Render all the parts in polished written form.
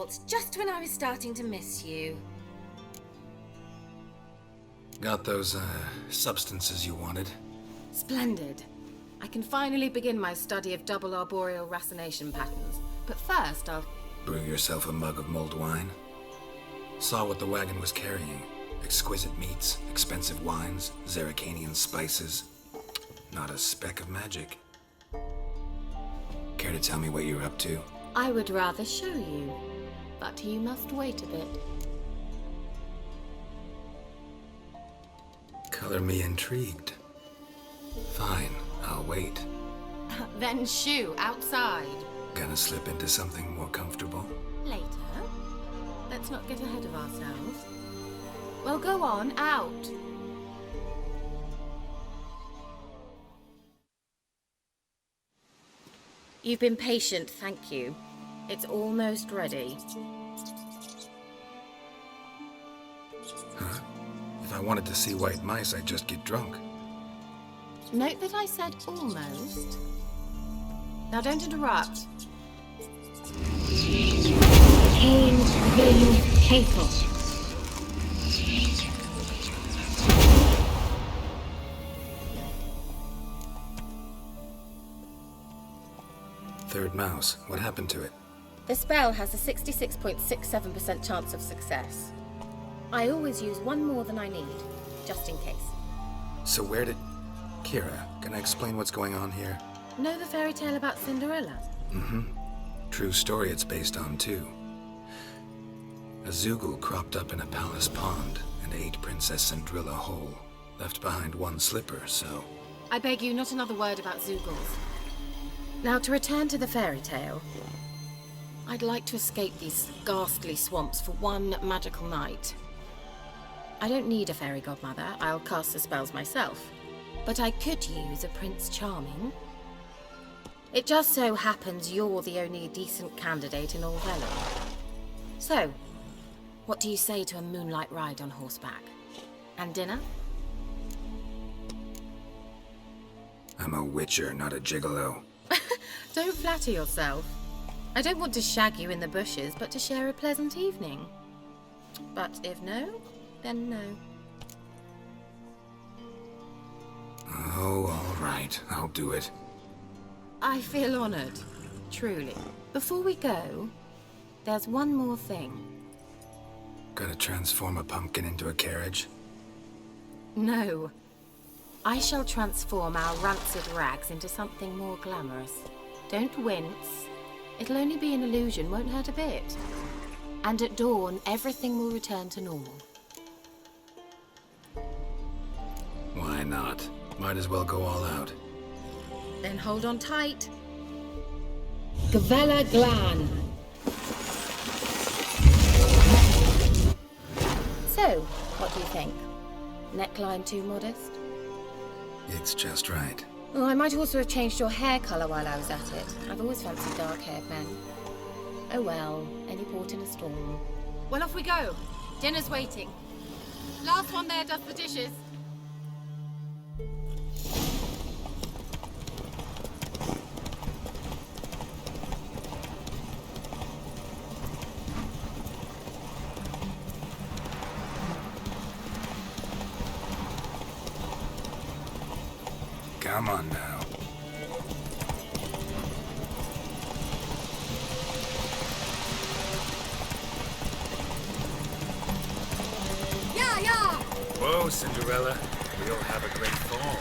called just when I was starting to miss you. Got those, substances you wanted? Splendid. I can finally begin my study of double arboreal racination patterns. But first, I'll... Brew yourself a mug of mulled wine? Saw what the wagon was carrying. Exquisite meats, expensive wines, Zerrikanian spices. Not a speck of magic. Care to tell me what you're up to? I would rather show you, but you must wait a bit. Color me intrigued. Fine, I'll wait. Then shoo, outside. Gonna slip into something more comfortable? Later. Let's not get ahead of ourselves. Well, go on, out. You've been patient, thank you. It's almost ready. Huh? If I wanted to see white mice, I'd just get drunk. Note that I said almost. Now don't interrupt. Pain, Vin, Hateful. Third mouse. What happened to it? The spell has a 66.67% chance of success. I always use one more than I need, just in case. So where did... Kira, can I explain what's going on here? Know the fairy tale about Cinderella? Mm-hmm. True story it's based on, too. A Zoogle cropped up in a palace pond and ate Princess Cinderella whole. Left behind one slipper, so... I beg you, not another word about Zoogles. Now, to return to the fairy tale. I'd like to escape these ghastly swamps for one magical night. I don't need a fairy godmother, I'll cast the spells myself. But I could use a Prince Charming. It just so happens you're the only decent candidate in all Velen. So, what do you say to a moonlight ride on horseback? And dinner? I'm a witcher, not a gigolo. Don't flatter yourself. I don't want to shag you in the bushes, but to share a pleasant evening. But if no, then no. Oh, all right. I'll do it. I feel honored, truly. Before we go, there's one more thing. Gotta transform a pumpkin into a carriage? No. I shall transform our rancid rags into something more glamorous. Don't wince. It'll only be an illusion, won't hurt a bit. And at dawn, everything will return to normal. Why not? Might as well go all out. Then hold on tight. Gavella Glan. So, what do you think? Neckline too modest? It's just right. Oh, I might also have changed your hair colour while I was at it. I've always fancied dark-haired men. Oh well, any port in a storm. Well, off we go. Dinner's waiting. Last one there does the dishes. Come on now. Yeah, yeah! Whoa, Cinderella. We'll have a great fall.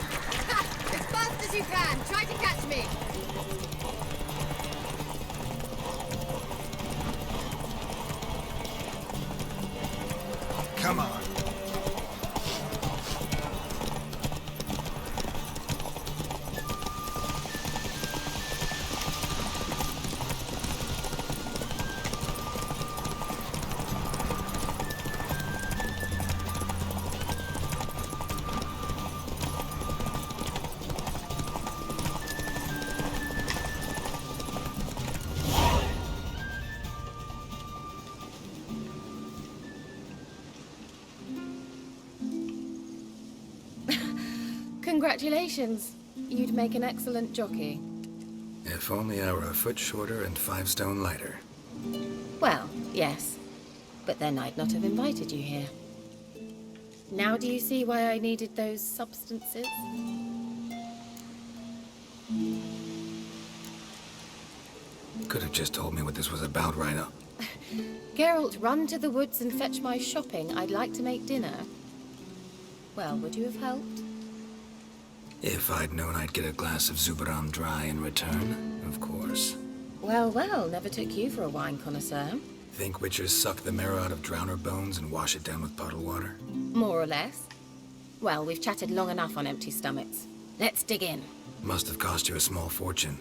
As fast as you can. Try to catch me. Come on. Congratulations. You'd make an excellent jockey. If only I were a foot shorter and 5 stone lighter. Well, yes. But then I'd not have invited you here. Now do you see why I needed those substances? Could have just told me what this was about right up. Geralt, run to the woods and fetch my shopping. I'd like to make dinner. Well, would you have helped? If I'd known I'd get a glass of Zubaram dry in return, of course. Well, well, never took you for a wine connoisseur. Think witchers suck the marrow out of drowner bones and wash it down with puddle water? More or less. Well, we've chatted long enough on empty stomachs. Let's dig in. Must have cost you a small fortune.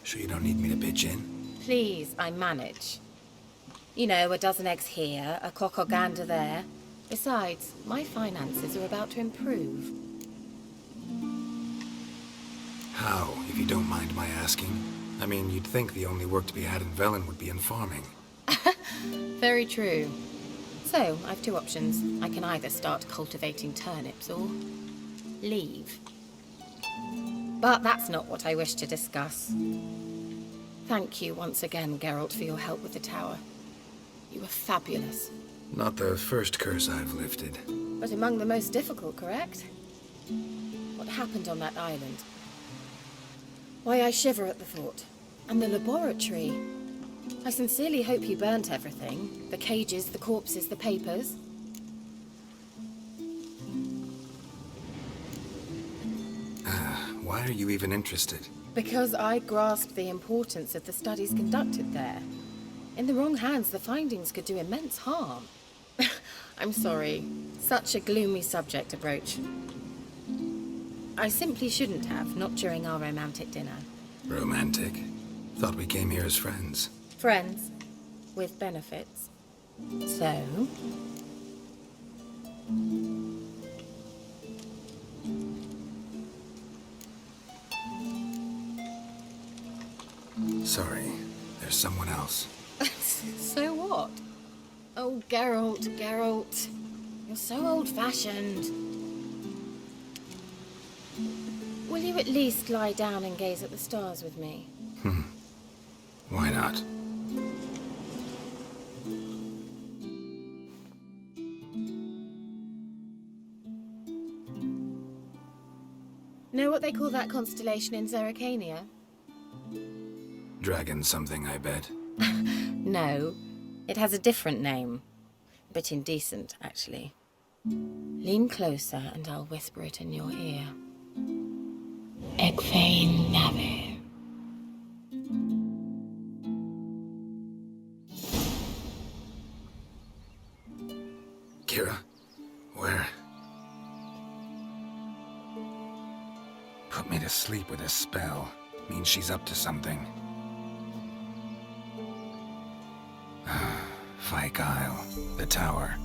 Sure you don't need me to pitch in? Please, I manage. You know, a dozen eggs here, a cock or gander there. Besides, my finances are about to improve. How, if you don't mind my asking? I mean, you'd think the only work to be had in Velen would be in farming. Very true. So, I've two options. I can either start cultivating turnips or leave. But that's not what I wish to discuss. Thank you once again, Geralt, for your help with the tower. You were fabulous. Not the first curse I've lifted. But among the most difficult, correct? What happened on that island? Why, I shiver at the thought. And the laboratory. I sincerely hope you burnt everything. The cages, the corpses, the papers. Why are you even interested? Because I grasped the importance of the studies conducted there. In the wrong hands, the findings could do immense harm. I'm sorry. Such a gloomy subject to broach. I simply shouldn't have, not during our romantic dinner. Romantic? Thought we came here as friends. Friends. With benefits. So? Sorry, there's someone else. So what? Oh, Geralt, Geralt. You're so old-fashioned. Will you at least lie down and gaze at the stars with me? Why not? Know what they call that constellation in Zerrikania? Dragon something, I bet. No, it has a different name. A bit indecent, actually. Lean closer and I'll whisper it in your ear. Egfain Nave. Kira? Where? Put me to sleep with a spell. Means she's up to something. Fyke Isle, the tower.